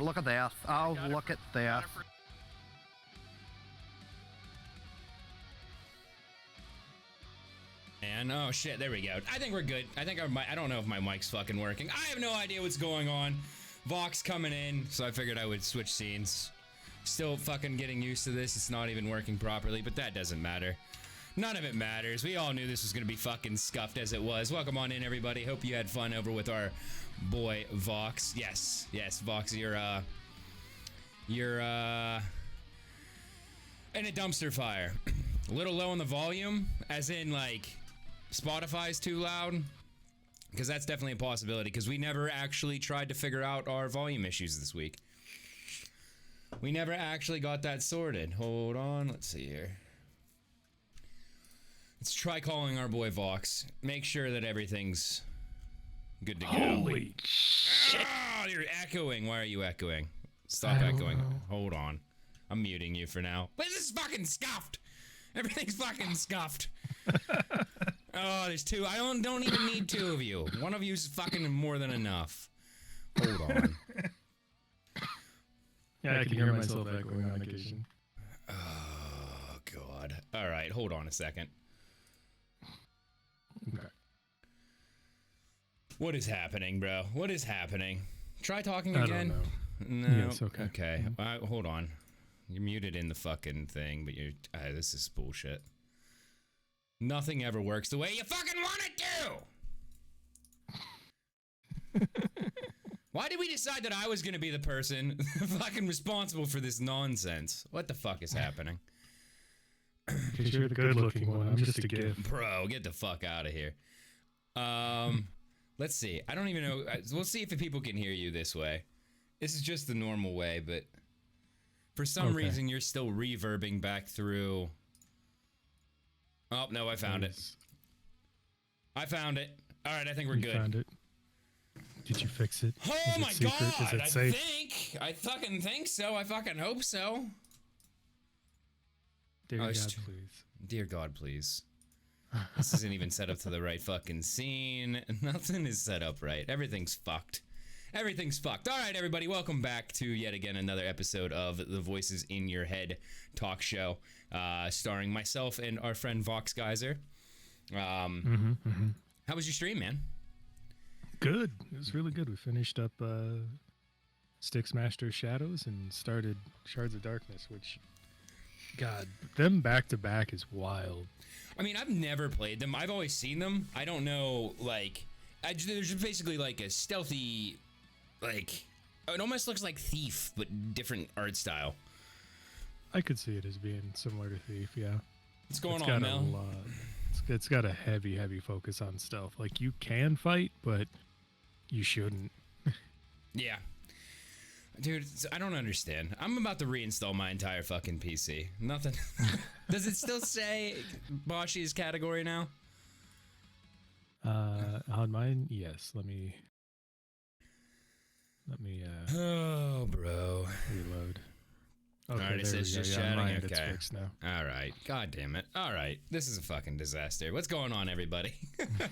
look at this. Oh, look at this. And oh shit, there we go. I think we're good. I think I don't know if my mic's fucking working. I have no idea what's going on. Vox coming in, so I figured I would switch scenes. Still fucking getting used to this. It's not even working properly, but that doesn't matter. None of it matters. We all knew this was gonna be fucking scuffed as it was. Welcome on in, everybody. Hope you had fun over with our boy Vox. Yes, Vox, you're in a dumpster fire. A little low on the volume, as in like Spotify's too loud, because that's definitely a possibility, because we never actually tried to figure out our volume issues this week. We never actually got that sorted. Hold on, let's see here. Let's try calling our boy Vox. Make sure that everything's good to go. Holy shit. Oh, you're echoing. Why are you echoing? Stop echoing. Hold on. I'm muting you for now. But this is fucking scuffed. Everything's fucking scuffed. Oh, there's two. I don't even need two of you. One of you's fucking more than enough. Hold on. Yeah, I can hear myself echoing on occasion. Oh, God. All right, hold on a second. Okay. What is happening, bro? What is happening? Try talking again. I don't know. No. Yes, okay. Okay. Hold on. You're muted in the fucking thing, but you're. This is bullshit. Nothing ever works the way you fucking want it to! Why did we decide that I was gonna be the person fucking responsible for this nonsense? What the fuck is happening? Because you're the good-looking one. I'm just a gift. Bro, get the fuck out of here. Let's see. I don't even know. We'll see if the people can hear you this way. This is just the normal way, but for some reason you're still reverbing back through. Oh, no, I found it. I found it. All right, I think we're good. Found it. Did you fix it? Oh my god! Is it safe? I fucking think so. I fucking hope so. Dear God, please. Dear God, please. This isn't even set up to the right fucking scene. Nothing is set up right. Everything's fucked. Everything's fucked. All right, everybody, welcome back to yet again another episode of the Voices in Your Head talk show, starring myself and our friend Voxgizer. How was your stream, man? Good. It was really good. We finished up Styx Master Shadows and started Shards of Darkness, which, God, them back to back is wild. I mean, I've never played them. I've always seen them. I don't know, like, there's just basically like a stealthy, like, it almost looks like Thief, but different art style. I could see it as being similar to Thief, yeah. What's going on, Mel? It's got a heavy focus on stealth. Like, you can fight, but you shouldn't. Yeah. Dude, I don't understand. I'm about to reinstall my entire fucking PC. Nothing. Does it still say Boshi's category now? On mine, yes. Let me oh, bro. Reload. Okay, all right, it says just chatting. Mine, okay. It's fixed now. All right. God damn it. All right. This is a fucking disaster. What's going on, everybody? I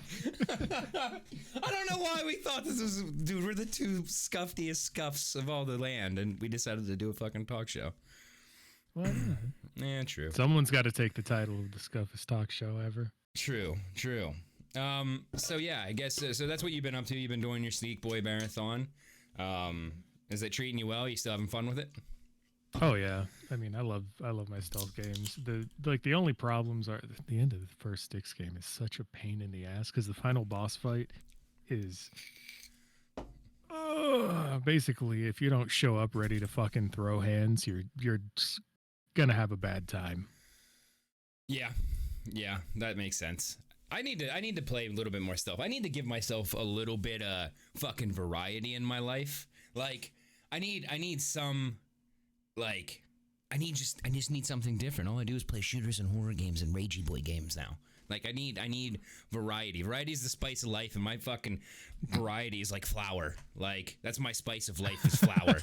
don't know why we thought this was... Dude, we're the two scuffiest scuffs of all the land, and we decided to do a fucking talk show. Why not? Yeah, true. Someone's got to take the title of the scuffiest talk show ever. True. So yeah, I guess... So that's what you've been up to. You've been doing your Sneak Boy Marathon. Is it treating you well? You still having fun with it? Oh yeah, I mean, I love my stealth games. The only problems are the end of the first Styx game is such a pain in the ass because the final boss fight is basically if you don't show up ready to fucking throw hands, you're just gonna have a bad time. Yeah, that makes sense. I need to play a little bit more stealth. I need to give myself a little bit of fucking variety in my life. Like I need some. Like, I just need something different. All I do is play shooters and horror games and ragey boy games now. Like, I need variety. Variety is the spice of life, and my fucking variety is like flour. Like, that's my spice of life is flour.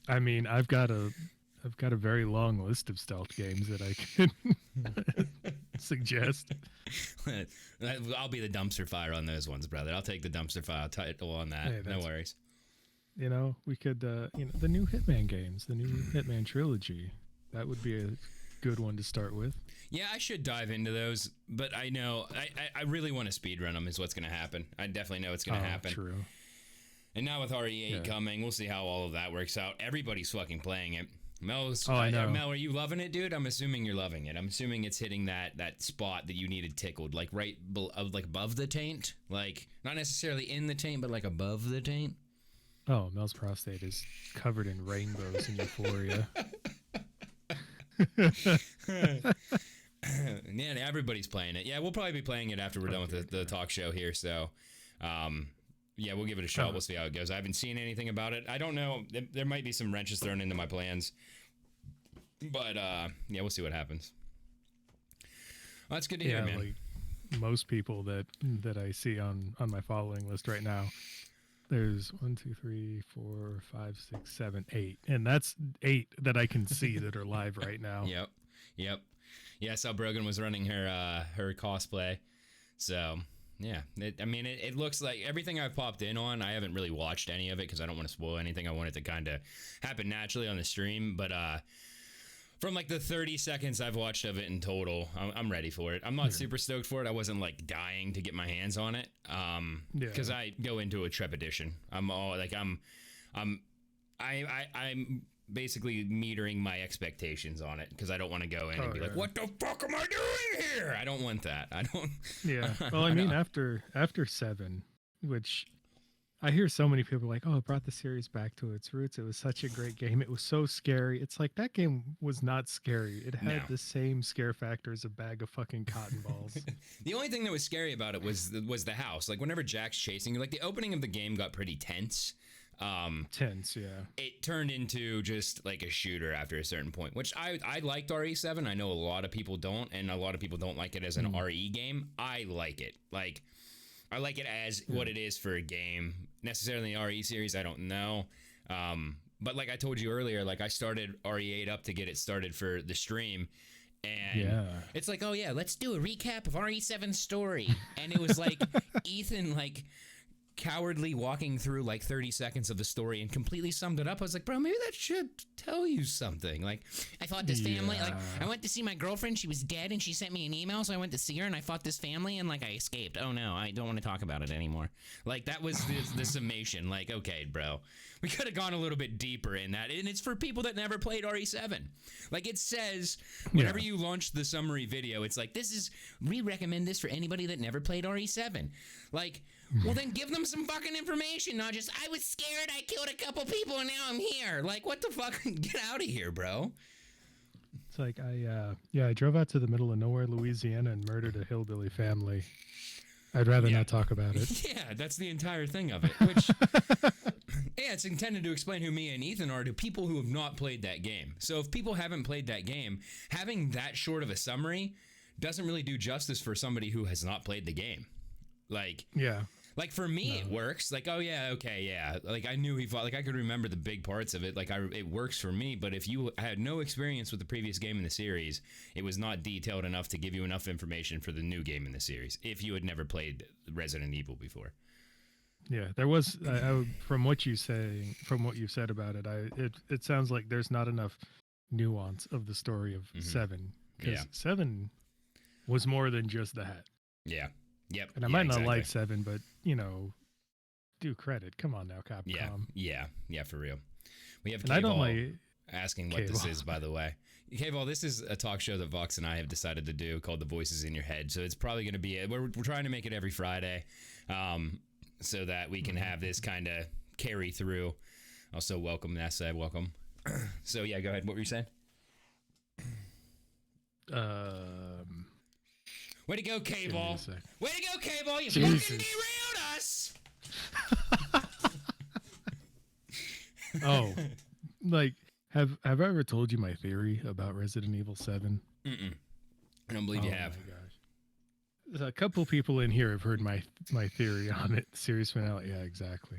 I mean, I've got a very long list of stealth games that I can suggest. I'll be the dumpster fire on those ones, brother. I'll take the dumpster fire title on that. Hey, no worries. You know, we could, the new Hitman games, the new Hitman trilogy. That would be a good one to start with. Yeah, I should dive into those, but I know I really want to speedrun them is what's going to happen. I definitely know it's going to happen. True. And now with RE8 coming, we'll see how all of that works out. Everybody's fucking playing it. Mel's, I know. Mel, are you loving it, dude? I'm assuming you're loving it. I'm assuming it's hitting that spot that you needed tickled, like like above the taint, like not necessarily in the taint, but like above the taint. Oh, Mel's prostate is covered in rainbows in euphoria. Yeah, everybody's playing it. Yeah, we'll probably be playing it after we're done with the talk show here. So, yeah, we'll give it a shot. We'll see how it goes. I haven't seen anything about it. I don't know. There might be some wrenches thrown into my plans. But, yeah, we'll see what happens. Well, that's good to hear, man. Like most people that I see on my following list right now, there's 1, 2, 3, 4, 5, 6, 7, 8. And that's 8 that I can see that are live right now. Yep. Yeah, I saw Brogan was running her cosplay. So, yeah. It looks like everything I've popped in on, I haven't really watched any of it because I don't want to spoil anything. I want it to kind of happen naturally on the stream. But from like the 30 seconds I've watched of it in total, I'm ready for it. I'm not super stoked for it. I wasn't like dying to get my hands on it because I go into a trepidation. I'm basically metering my expectations on it because I don't want to go in and be like, what the fuck am I doing here? I don't want that. I don't. Yeah. Well, I mean, after 7, which I hear so many people like, oh, it brought the series back to its roots. It was such a great game. It was so scary. It's like that game was not scary. It had the same scare factor as a bag of fucking cotton balls. The only thing that was scary about it was the house. Like whenever Jack's chasing you, like the opening of the game got pretty tense. Tense, yeah. It turned into just like a shooter after a certain point, which I liked RE7. I know a lot of people don't, and a lot of people don't like it as an RE game. I like it. Like, I like it as what it is for a game. Necessarily an RE series, I don't know. But like I told you earlier, like I started RE8 up to get it started for the stream. And it's like, oh yeah, let's do a recap of RE7's story. And it was like Ethan like cowardly walking through like 30 seconds of the story and completely summed it up. I was like, bro, maybe that should tell you something. Like, I fought this family. Like, I went to see my girlfriend. She was dead, and she sent me an email, so I went to see her, and I fought this family, and like I escaped. Oh no, I don't want to talk about it anymore. Like, that was the summation. Like, okay, bro, we could have gone a little bit deeper in that, and it's for people that never played RE7. Like, it says whenever you launch the summary video, it's like, we recommend this for anybody that never played RE7. Like, well, then give them some fucking information, not just, I was scared, I killed a couple people, and now I'm here. Like, what the fuck? Get out of here, bro. It's like, I drove out to the middle of nowhere, Louisiana, and murdered a hillbilly family. I'd rather not talk about it. Yeah, that's the entire thing of it, which, yeah, it's intended to explain who me and Ethan are to people who have not played that game. So if people haven't played that game, having that short of a summary doesn't really do justice for somebody who has not played the game. Like, like for me, it works. Like, oh yeah, okay, yeah. Like I knew he fought. Like I could remember the big parts of it. Like it works for me. But if you had no experience with the previous game in the series, it was not detailed enough to give you enough information for the new game in the series. If you had never played Resident Evil before. Yeah, there was. From what you said about it, it sounds like there's not enough nuance of the story of 7. Because 7 was more than just that. Yeah. Yep. And I might not like 7, but, you know, do credit. Come on now, Capcom. Yeah, for real. We have K-Ball asking what this is, by the way. K-Ball, this is a talk show that Vox and I have decided to do called The Voices in Your Head. So it's probably going to be, we're trying to make it every Friday so that we can have this kind of carry through. Also, welcome, Nessa, welcome. So, yeah, go ahead. What were you saying? Way to go, K-Ball. Way to go, K-Ball. You fucking derailed us. Oh, like, have I ever told you my theory about Resident Evil 7? I don't believe you have. Oh, my gosh. A couple people in here have heard my theory on it. Series finale. Yeah, exactly.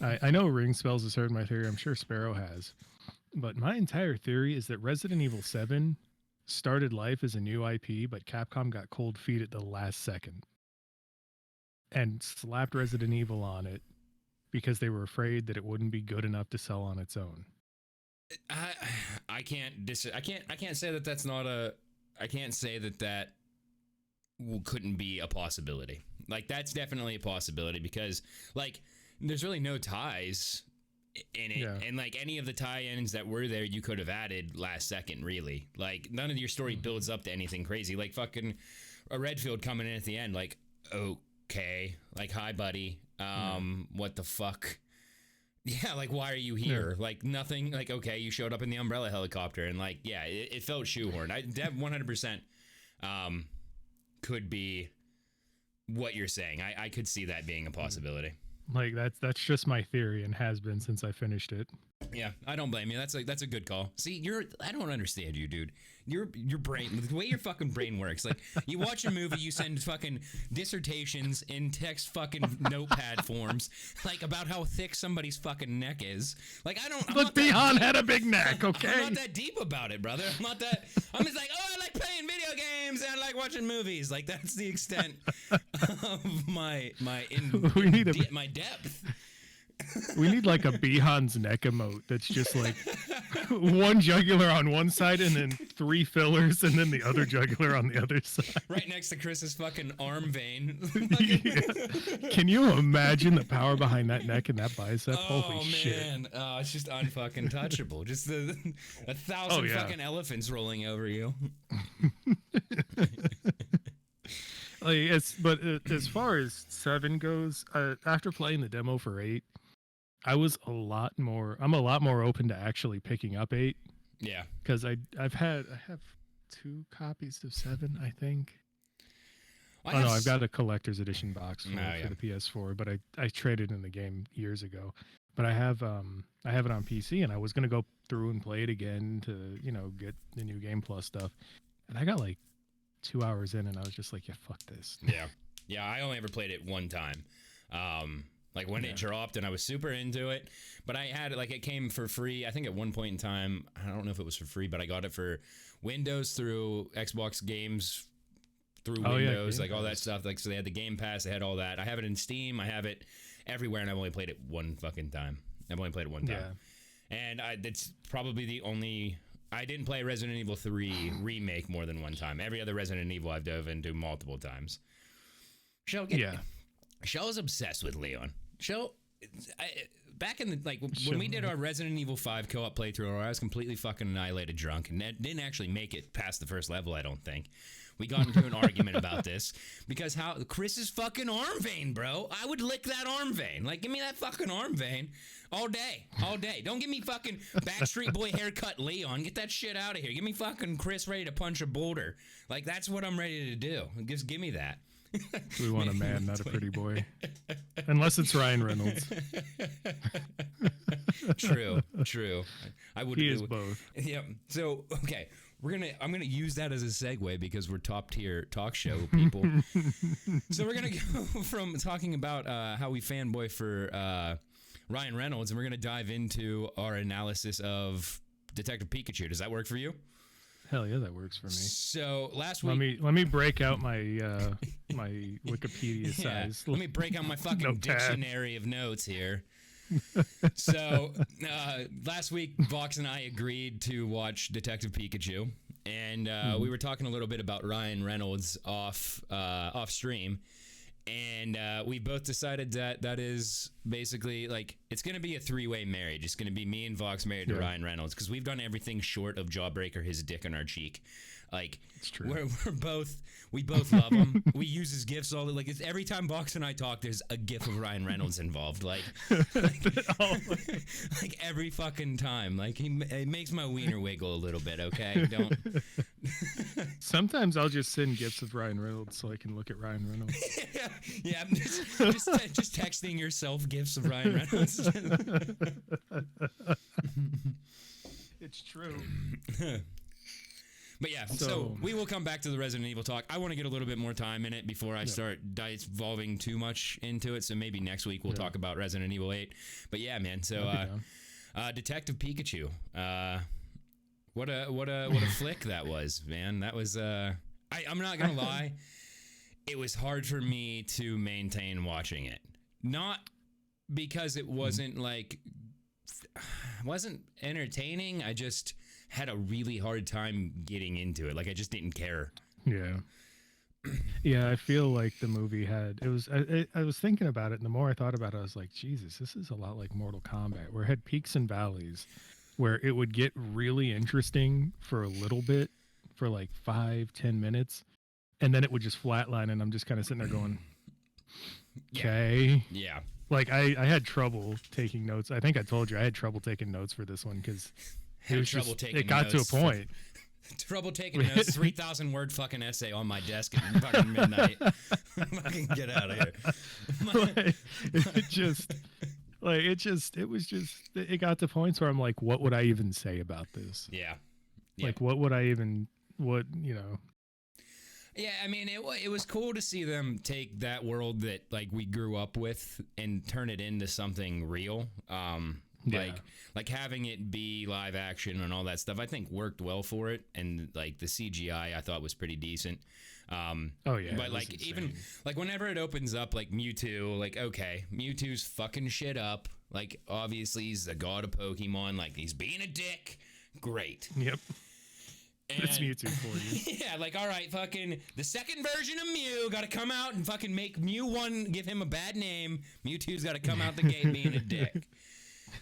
I know Ring Spells has heard my theory. I'm sure Sparrow has. But my entire theory is that Resident Evil 7 started life as a new IP, but Capcom got cold feet at the last second and slapped Resident Evil on it because they were afraid that it wouldn't be good enough to sell on its own. I can't say that that's not a. I can't say that couldn't be a possibility. Like, that's definitely a possibility because, like, there's really no ties in it, and like any of the tie-ins that were there, you could have added last second. Really, like, none of your story builds up to anything crazy. Like fucking a Redfield coming in at the end, like, okay, like, hi buddy, what the fuck. Yeah, like, why are you here? Yeah. Like, nothing, like, okay, you showed up in the Umbrella helicopter, and, like, yeah, it felt shoehorned. I 100% could be what you're saying. I could see that being a possibility. Like, that's just my theory and has been since I finished it. Yeah, I don't blame you. That's a good call. See, I don't understand you, dude. Your brain, the way your fucking brain works. Like, you watch a movie, you send fucking dissertations in text fucking notepad forms, like, about how thick somebody's fucking neck is. Like, But Bihan had a big neck, okay? I'm not that deep about it, brother. I'm just like, oh, I like playing video games and I like watching movies. Like, that's the extent of my depth. We need like a Bihan's neck emote that's just like one jugular on one side and then 3 fillers and then the other jugular on the other side. Right next to Chris's fucking arm vein. Yeah. Can you imagine the power behind that neck and that bicep? Holy shit. Man. Oh, it's just unfucking touchable. Just 1,000 fucking elephants rolling over you. But as far as 7 goes, after playing the demo for 8, I'm a lot more open to actually picking up 8. Yeah. Because I have 2 copies of 7, I think. I've got a collector's edition box for the PS4, but I traded in the game years ago. But I have it on PC, and I was gonna go through and play it again to, get the new Game Plus stuff. And I got like 2 hours in, and I was just like, yeah, fuck this. Yeah, I only ever played it one time. Like, when it dropped, and I was super into it, but I had it, like, it came for free. I think at one point in time, I don't know if it was for free, but I got it for Windows through Xbox games through Windows, like all that stuff. Like, so they had the Game Pass, they had all that. I have it in Steam, I have it everywhere, and I've only played it one fucking time. I've only played it one time. And that's probably the only... I didn't play Resident Evil 3 remake more than one time. Every other Resident Evil I've dove into multiple times. Shell's obsessed with Leon. Back in the, when we did our Resident Evil 5 co-op playthrough, I was completely fucking annihilated drunk and didn't actually make it past the first level, I don't think. We got into an argument about this because Chris's fucking arm vein, bro. I would lick that arm vein. Like, give me that fucking arm vein all day. Don't give me fucking Backstreet Boy haircut Leon. Get that shit out of here. Give me fucking Chris ready to punch a boulder. Like, that's what I'm ready to do. Just give me that. We want a man, not a pretty boy. Unless it's Ryan Reynolds. True. He is both. Yeah. So, okay. I'm gonna use that as a segue because we're top tier talk show people. So we're gonna go from talking about how we fanboy for Ryan Reynolds, and we're gonna dive into our analysis of Detective Pikachu. Does that work for you? Hell yeah, that works for me. So last week, let me break out my my Wikipedia size. Let me break out my fucking dictionary of notes here. So last week, Vox and I agreed to watch Detective Pikachu, and we were talking a little bit about Ryan Reynolds off stream, and we both decided that is basically like it's going to be a 3-way marriage. It's going to be me and Vox married to Ryan Reynolds because we've done everything short of Jawbreaker his dick in our cheek. Like, it's true. We both love him. We use his gifs all like it's, every time Vox and I talk, there's a gif of Ryan Reynolds involved. Like every fucking time. Like it makes my wiener wiggle a little bit. Okay, don't. Sometimes I'll just send gifs of Ryan Reynolds so I can look at Ryan Reynolds. Yeah. Just texting yourself gifs of Ryan Reynolds. It's true. But yeah, so we will come back to the Resident Evil talk. I want to get a little bit more time in it before I start devolving too much into it. So maybe next week we'll talk about Resident Evil 8. But yeah, man. So Detective Pikachu. What a flick that was, man. That was I'm not gonna lie. It was hard for me to maintain watching it. Not because it wasn't like wasn't entertaining. I just had a really hard time getting into it. Like I just didn't care. Yeah. Yeah, I feel like the movie had it was I was thinking about it, and the more I thought about it, I was like, Jesus, this is a lot like Mortal Kombat, where it had peaks and valleys, where it would get really interesting for a little bit, for like 5-10 minutes, and then it would just flatline, and I'm just kind of sitting there going, okay. Yeah. Like I had trouble taking notes. I think I told you I had trouble taking notes for this one because it got to a point. Trouble taking a 3,000 word fucking essay on my desk at fucking midnight. Fucking get out of here. It got to points where I'm like, what would I even say about this? Yeah. Like, what would I even, Yeah, I mean, it was cool to see them take that world that like we grew up with and turn it into something real. Like having it be live action and all that stuff, I think worked well for it. And like the CGI, I thought was pretty decent. But like even like whenever it opens up, like Mewtwo, like okay, Mewtwo's fucking shit up. Like obviously he's the god of Pokemon. Like he's being a dick. Great. Yep. And, it's Mewtwo for you. Yeah, like, all right, fucking, the second version of Mew got to come out and fucking make Mew 1 give him a bad name. Mewtwo's got to come out the gate being a dick.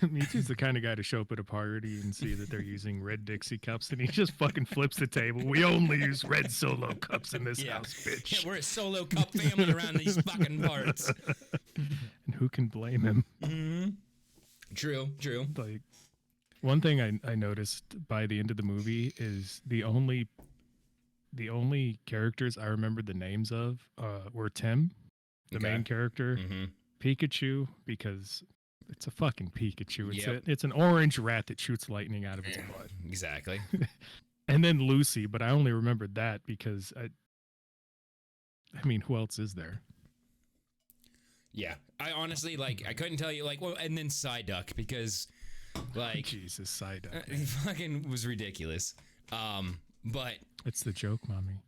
Mewtwo's the kind of guy to show up at a party and see that they're using red Dixie cups, and he just fucking flips the table. We only use red Solo cups in this house, bitch. Yeah, we're a Solo cup family around these fucking parts. And who can blame him? Mm-hmm. True. Like, one thing I noticed by the end of the movie is the only characters I remembered the names of were Tim, the main character, Pikachu, because it's a fucking Pikachu. It's an orange rat that shoots lightning out of its butt. Exactly. And then Lucy, but I only remembered that because I mean, who else is there? Yeah, I honestly I couldn't tell you and then Psyduck because. Like Jesus, Psyduck. It fucking was ridiculous. But it's the joke, mommy.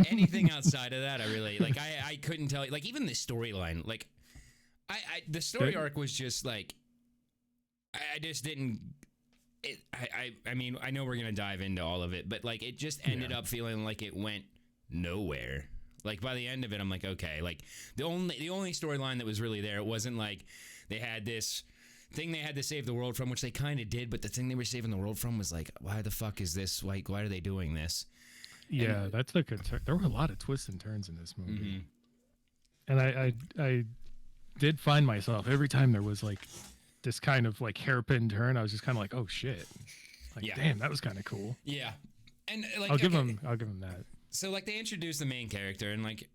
Anything outside of that, I really I couldn't tell you. Like even the storyline, like the story arc was just like I just didn't. I mean I know we're gonna dive into all of it, but like it just ended up feeling like it went nowhere. Like by the end of it, I'm like okay. Like the only storyline that was really there, it wasn't like they had this thing they had to save the world from, which they kind of did, but the thing they were saving the world from was like, why the fuck is this? Like, why are they doing this? Yeah, that's the concern. There were a lot of twists and turns in this movie, and I did find myself every time there was like this kind of like hairpin turn, I was just kind of like, oh shit, like damn, that was kind of cool. Yeah, and like I'll give him that. So, like, they introduced the main character, and, like,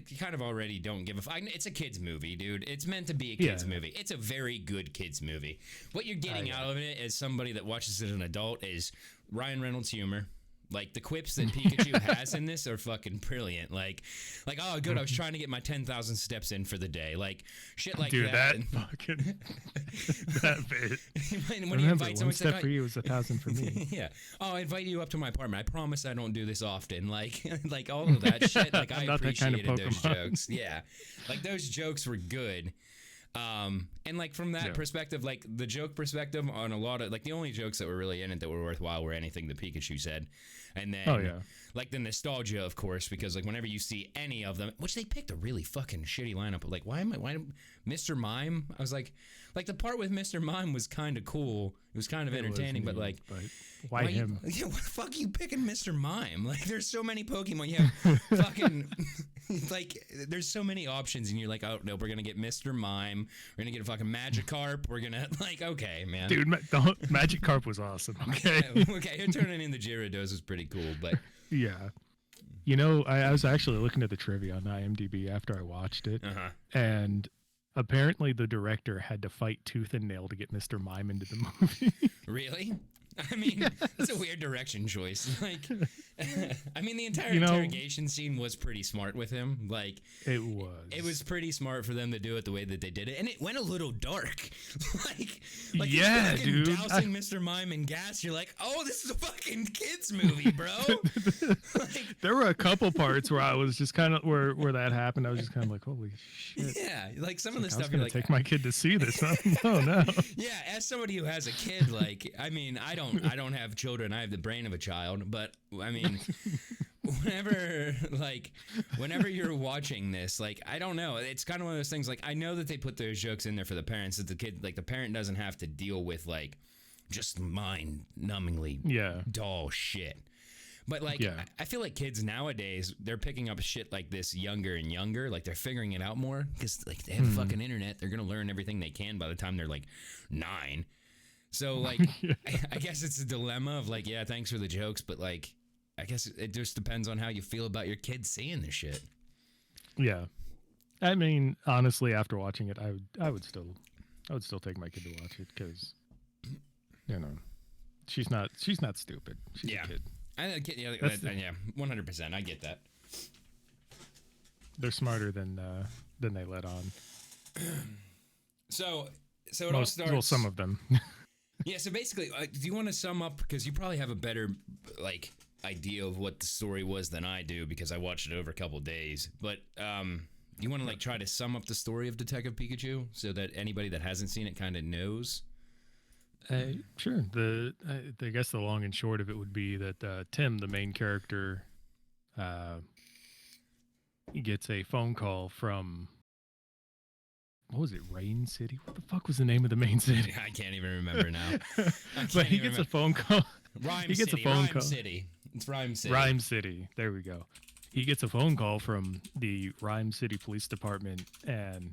you kind of already don't give a fuck. It's a kid's movie, dude. It's meant to be a kid's movie. It's a very good kid's movie. What you're getting out of it as somebody that watches it as an adult is Ryan Reynolds humor. Like, the quips that Pikachu has in this are fucking brilliant. Like, oh, good, I was trying to get my 10,000 steps in for the day. Like, shit like dude, that. Dude, that fucking... that bit. when you invite someone, one step for you is 1,000 for me. Yeah. Oh, I invite you up to my apartment. I promise I don't do this often. Like all of that shit. Like, I appreciated those jokes. Yeah. Like, those jokes were good. And like from that perspective, like the joke perspective on a lot of like the only jokes that were really in it that were worthwhile were anything that Pikachu said. And then like the nostalgia, of course, because like whenever you see any of them, which they picked a really fucking shitty lineup, but like why Mr. Mime? I was like the part with Mr. Mime was kind of cool. It was kind of entertaining, but like why him? Yeah, what the fuck are you picking Mr. Mime? Like there's so many Pokemon. You have fucking like there's so many options, and you're like, oh no, we're gonna get Mr. Mime. We're gonna get a fucking Magikarp. We're gonna like, okay, man. Dude, the Magikarp was awesome. Okay. Okay, turning in the Gyarados was pretty cool, but yeah. You know, I was actually looking at the trivia on IMDb after I watched it, and apparently the director had to fight tooth and nail to get Mr. Mime into the movie. Really? I mean, that's a weird direction choice. Like, I mean, the entire You know- interrogation scene was pretty smart with him. Like, It was. it was pretty smart for them to do it the way that they did it, and it went a little dark. like Yeah, he's fucking dude. dousing Mr. Mime in gas. You're like, oh, this is a fucking kids movie, bro. Like, There were a couple parts where I was just kind of where that happened. I was just kind of like, holy shit. yeah, like some of the I was stuff. gonna You're like, take my kid to see this. Oh no. yeah, as somebody who has a kid, like, I mean, I don't have children. I have the brain of a child, but I mean, whenever you're watching this, like, I don't know, it's kind of one of those things. Like, I know that they put those jokes in there for the parents, that the kid, like, the parent doesn't have to deal with like just mind-numbingly Yeah. dull shit. But like, Yeah. I feel like kids nowadays, they're picking up shit like this younger and younger. Like, they're figuring it out more because like they have fucking internet. They're gonna learn everything they can by the time they're like 9. So like, I guess it's a dilemma of like, yeah, thanks for the jokes, but like, I guess it just depends on how you feel about your kids seeing this shit. Yeah. I mean, honestly, after watching it, I would still take my kid to watch it because, you know, she's not stupid. She's Yeah. a kid. Yeah, 100%. I get that. They're smarter than they let on. So it all starts. Well, some of them. Yeah, so basically, do you want to sum up, because you probably have a better like idea of what the story was than I do, because I watched it over a couple days. But you want to like try to sum up the story of Detective Pikachu so that anybody that hasn't seen it kind of knows? Sure. I guess the long and short of it would be that Tim, the main character, he gets a phone call from, what was it, Rain City? What the fuck was the name of the main city? I can't even remember now. But he gets a phone call. Rhyme City. It's Rhyme City. Rhyme City. There we go. He gets a phone call from the Rhyme City Police Department, and,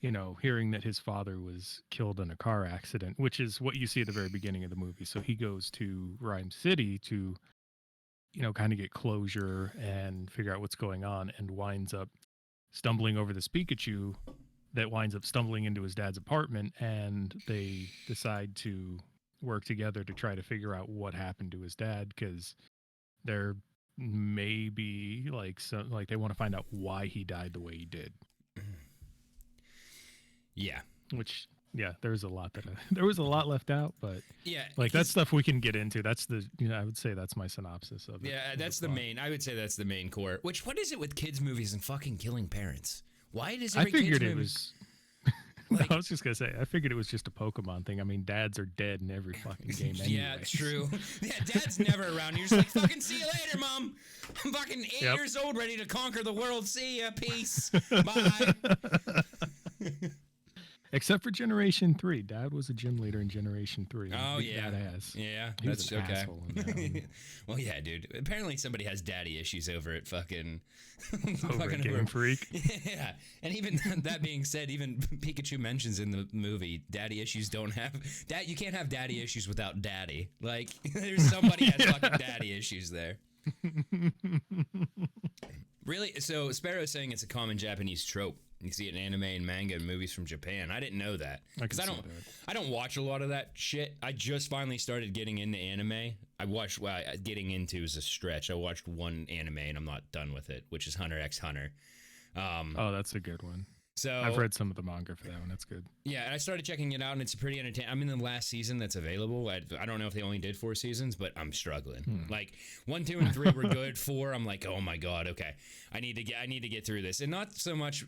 you know, hearing that his father was killed in a car accident, which is what you see at the very beginning of the movie. So he goes to Rhyme City to, you know, kind of get closure and figure out what's going on, and winds up stumbling over this Pikachu that winds up stumbling into his dad's apartment, and they decide to work together to try to figure out what happened to his dad, because there may be like they want to find out why he died the way he did. Yeah. Which, yeah, there was a lot left out, but yeah, like that's stuff we can get into. That's the, you know, I would say that's my synopsis of it. Yeah, that's the main. I would say that's the main core. Which, what is it with kids movies and fucking killing parents? Why does every I figured kids it movie... was. Like, I was just gonna say, I figured it was just a Pokemon thing. I mean, dads are dead in every fucking game anyway. Yeah, true. Yeah, dad's never around. You're just like, fucking see you later, mom. I'm fucking 8 years old, ready to conquer the world. See ya, peace, bye. Except for Generation 3. Dad was a gym leader in Generation 3. Oh, Big yeah. Badass. Yeah, He was that's an okay. asshole in that one. Well, yeah, dude. Apparently somebody has daddy issues over at fucking... Over at Game Freak. Yeah, and even that being said, even Pikachu mentions in the movie, daddy issues don't have... You can't have daddy issues without daddy. Like, there's somebody has fucking daddy issues there. Really? So Sparrow's saying it's a common Japanese trope. You see it in anime and manga and movies from Japan. I didn't know that, because I don't watch a lot of that shit. I just finally started getting into anime. I watched, well, getting into is a stretch. I watched one anime and I'm not done with it, which is Hunter x Hunter. Oh, that's a good one. So I've read some of the manga for that one. That's good. Yeah, and I started checking it out, and it's pretty entertaining. I'm in the last season that's available. I don't know if they only did 4 seasons, but I'm struggling. Like 1, 2, and 3 were good. 4, I'm like, oh my god, okay, I need to get through this, and not so much.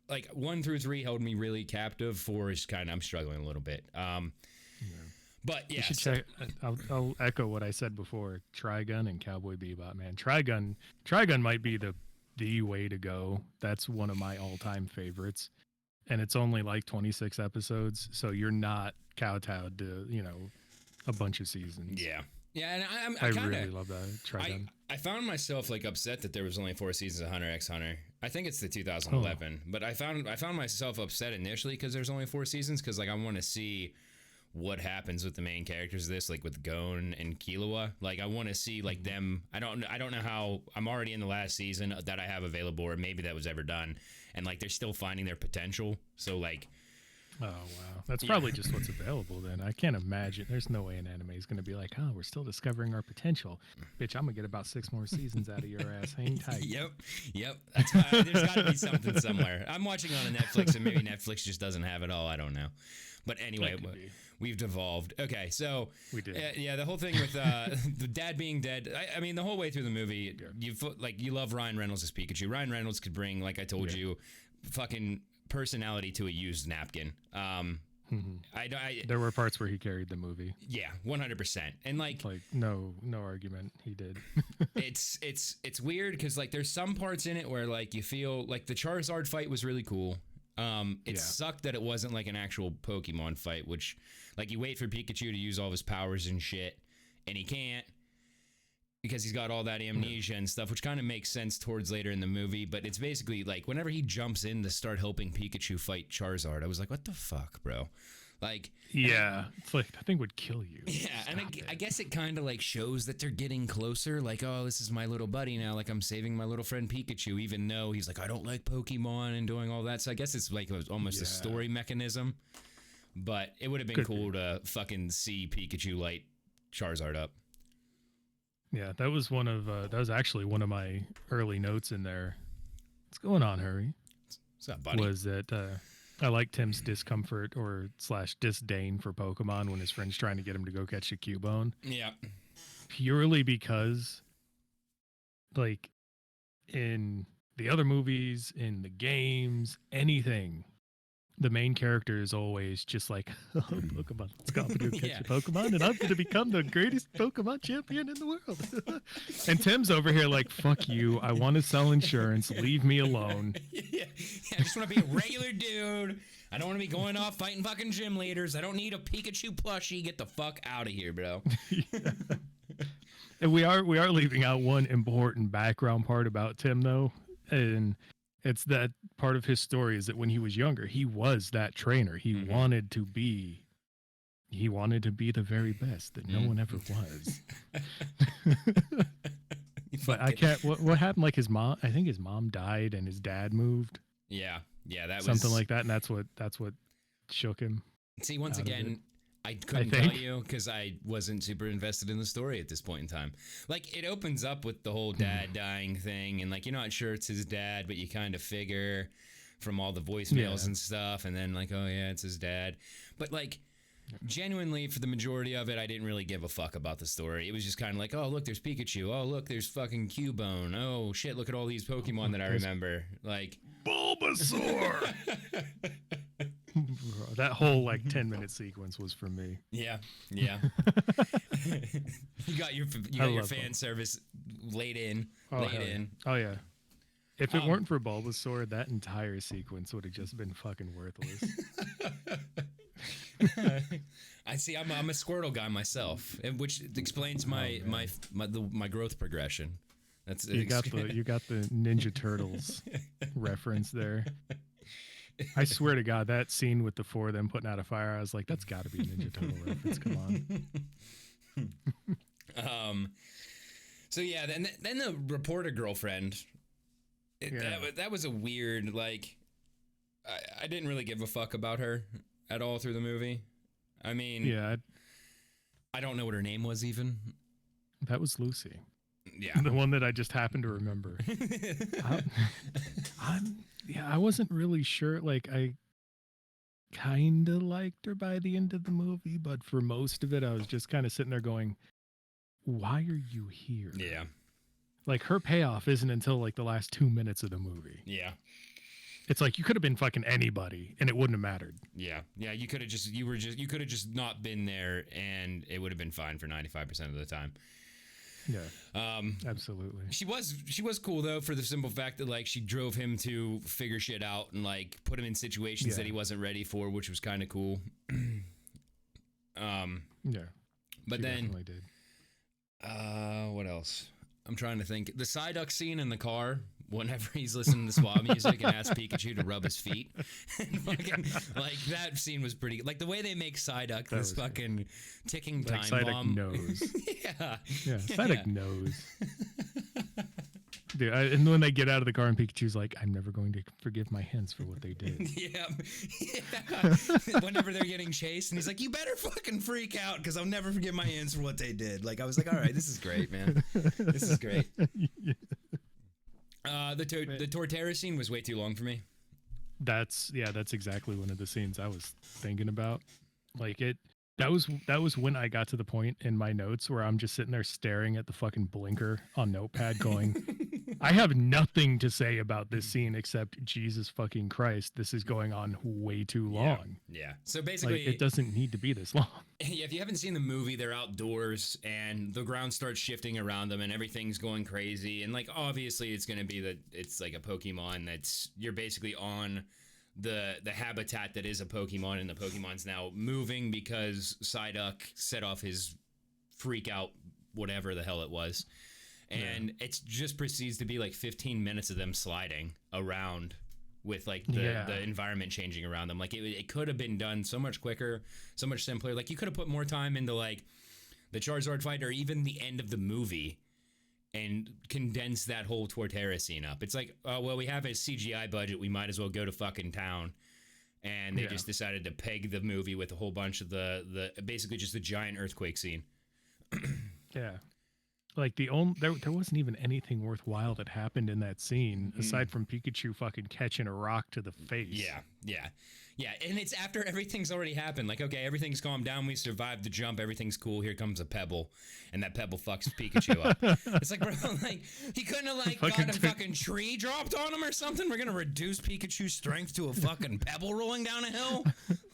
Like 1 through 3 held me really captive. 4 is kind of, I'm struggling a little bit. But yeah, you should check. I'll echo what I said before. Trigun and Cowboy Bebop, man. Trigun might be the way to go. That's one of my all-time favorites, and it's only like 26 episodes, so you're not kowtowed to, you know, a bunch of seasons. Yeah, and I really love that Trigun. I found myself like upset that there was only 4 seasons of Hunter x Hunter. I think it's the 2011, but I found myself upset initially because there's only 4 seasons, because like I want to see what happens with the main characters of this, like with Gon and Killua. Like I want to see like them. I don't know how. I'm already in the last season that I have available, or maybe that was ever done, and like they're still finding their potential. So like Oh wow, that's probably just what's available then. I can't imagine. There's no way an anime is going to be like, oh, we're still discovering our potential. Bitch, I'm gonna get about 6 more seasons out of your ass. Hang tight. Yep. That's why there's got to be something somewhere. I'm watching on a Netflix, and maybe Netflix just doesn't have it all. I don't know. But anyway, we've devolved. Okay, so we did. Yeah, the whole thing with the dad being dead. I mean, the whole way through the movie, you love Ryan Reynolds as Pikachu. Ryan Reynolds could bring, like I told you, fucking personality to a used napkin. There were parts where he carried the movie. Yeah, 100%. And like no argument, he did. it's weird because like there's some parts in it where like you feel like the Charizard fight was really cool. It sucked that it wasn't like an actual Pokemon fight, which like you wait for Pikachu to use all of his powers and shit, and he can't because he's got all that amnesia and stuff, which kind of makes sense towards later in the movie. But it's basically like whenever he jumps in to start helping Pikachu fight Charizard, I was like, what the fuck, bro? Like, it's like that thing would kill you. Yeah, and I guess it kind of like shows that they're getting closer. Like, oh, this is my little buddy now. Like, I'm saving my little friend Pikachu, even though he's like, I don't like Pokemon and doing all that. So I guess it's like almost a story mechanism. But it would have been cool to fucking see Pikachu light Charizard up. Yeah, that was actually one of my early notes in there. What's going on, Hurry? What's up, buddy? Was that I like Tim's discomfort or / disdain for Pokemon when his friend's trying to get him to go catch a Cubone. Yeah. Purely because, like, in the other movies, in the games, anything, the main character is always just like, oh, Pokemon, let's go and go catch a Pokemon, and I'm going to become the greatest Pokemon champion in the world. And Tim's over here like, fuck you, I want to sell insurance, leave me alone. I just want to be a regular dude. I don't want to be going off fighting fucking gym leaders. I don't need a Pikachu plushie. Get the fuck out of here, bro. And we are leaving out one important background part about Tim, though, and it's that part of his story is that when he was younger, he was that trainer. He wanted to be the very best that no one ever was. But I can't. What happened? Like his mom. I think his mom died and his dad moved. Yeah, that something like that, and that's what shook him. See, once again, I couldn't tell you because I wasn't super invested in the story at this point in time. Like, it opens up with the whole dad dying thing, and like you're not sure it's his dad, but you kind of figure from all the voicemails and stuff, and then like, oh yeah, it's his dad. But like, genuinely, for the majority of it, I didn't really give a fuck about the story. It was just kind of like, oh look, there's Pikachu. Oh look, there's fucking Cubone. Oh shit, look at all these Pokemon that I remember. Like Bulbasaur. That whole like 10-minute sequence was for me. Yeah. You got your fan service laid in. Oh yeah. If it weren't for Bulbasaur, that entire sequence would have just been fucking worthless. I see. I'm a Squirtle guy myself, which explains my growth progression. You got the Ninja Turtles reference there. I swear to God, that scene with the four of them putting out a fire, I was like, that's got to be a Ninja Turtle reference. Come on. So yeah, then the reporter girlfriend. That was a weird, like, I didn't really give a fuck about her at all through the movie. I mean, I don't know what her name was even. That was Lucy. Yeah. The one that I just happened to remember. I wasn't really sure. Like, I kind of liked her by the end of the movie, but for most of it, I was just kind of sitting there going, why are you here? Yeah. Like, her payoff isn't until like the last 2 minutes of the movie. Yeah. It's like you could have been fucking anybody and it wouldn't have mattered. Yeah. You could have just not been there and it would have been fine for 95% of the time. Yeah. Absolutely. She was cool though, for the simple fact that like she drove him to figure shit out and like put him in situations that he wasn't ready for, which was kind of cool. Yeah. But she then definitely did. What else? I'm trying to think. The Psyduck scene in the car, whenever he's listening to SWAT music and asks Pikachu to rub his feet. Fucking, like, that scene was pretty... Like, the way they make Psyduck, this fucking ticking time Psyduck bomb. knows. Yeah. Psyduck knows. Dude, and when they get out of the car and Pikachu's like, I'm never going to forgive my hands for what they did. Yeah. Whenever they're getting chased, and he's like, you better fucking freak out because I'll never forgive my hands for what they did. Like, I was like, all right, this is great, man. This is great. Yeah. The Torterra scene was way too long for me. That's exactly one of the scenes I was thinking about. Like that was when I got to the point in my notes where I'm just sitting there staring at the fucking blinker on Notepad going, I have nothing to say about this scene except Jesus fucking Christ, this is going on way too long. Yeah. So basically, like, it doesn't need to be this long. Yeah, if you haven't seen the movie, they're outdoors and the ground starts shifting around them and everything's going crazy. And like, obviously it's going to be that it's like a Pokemon that's, you're basically on the habitat that is a Pokemon, and the Pokemon's now moving because Psyduck set off his freak out, whatever the hell it was. And it just proceeds to be like 15 minutes of them sliding around with like the environment changing around them. Like it could have been done so much quicker, so much simpler. Like you could have put more time into like the Charizard fight or even the end of the movie and condense that whole Torterra scene up. It's like, oh, well, we have a CGI budget. We might as well go to fucking town. And they just decided to peg the movie with a whole bunch of the basically just a giant earthquake scene. Yeah. Like there wasn't even anything worthwhile that happened in that scene aside from Pikachu fucking catching a rock to the face. Yeah. And it's after everything's already happened. Like, okay, everything's calmed down. We survived the jump. Everything's cool. Here comes a pebble. And that pebble fucks Pikachu up. It's like, bro, like, he couldn't have, like, got a fucking tree dropped on him or something? We're going to reduce Pikachu's strength to a fucking pebble rolling down a hill?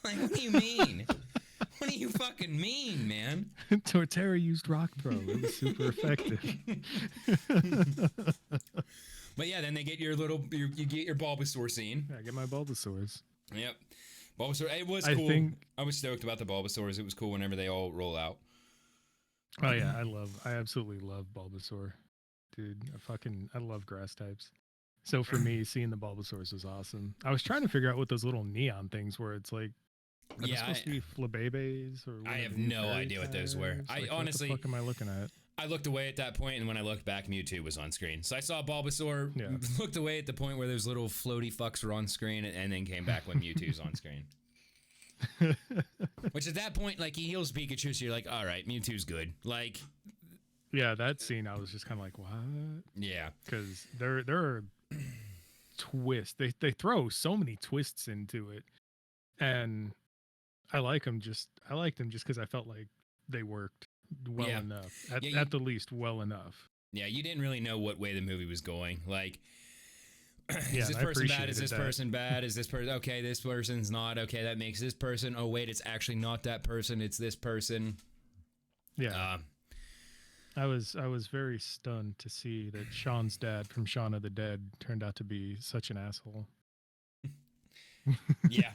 Like, what do you mean? What do you fucking mean, man? Torterra used rock throw. It was super effective. But yeah, then they get you get your Bulbasaur scene. I get my Bulbasaurs. Yep. Bulbasaur. It was cool. I was stoked about the Bulbasaurs. It was cool whenever they all roll out. Oh yeah, I absolutely love Bulbasaur. Dude, I love grass types. So for me, seeing the Bulbasaurs was awesome. I was trying to figure out what those little neon things were. It's like, are they supposed to be Flabébés or I have no idea what those were. Like, honestly, what the fuck am I looking at? I looked away at that point, and when I looked back, Mewtwo was on screen. So I saw Bulbasaur, looked away at the point where those little floaty fucks were on screen, and then came back when Mewtwo's on screen. Which at that point, like, he heals Pikachu, so you're like, all right, Mewtwo's good. Like, yeah, that scene, I was just kind of like, what? Yeah. Because there are twists. They throw so many twists into it, and I liked them just because I felt like they worked well enough. At the least, well enough. Yeah, you didn't really know what way the movie was going. Like, is this person bad? Is this person bad? Is this person okay? This person's not okay. That makes this person. Oh wait, it's actually not that person. It's this person. Yeah. I was very stunned to see that Sean's dad from Shaun of the Dead turned out to be such an asshole. Yeah.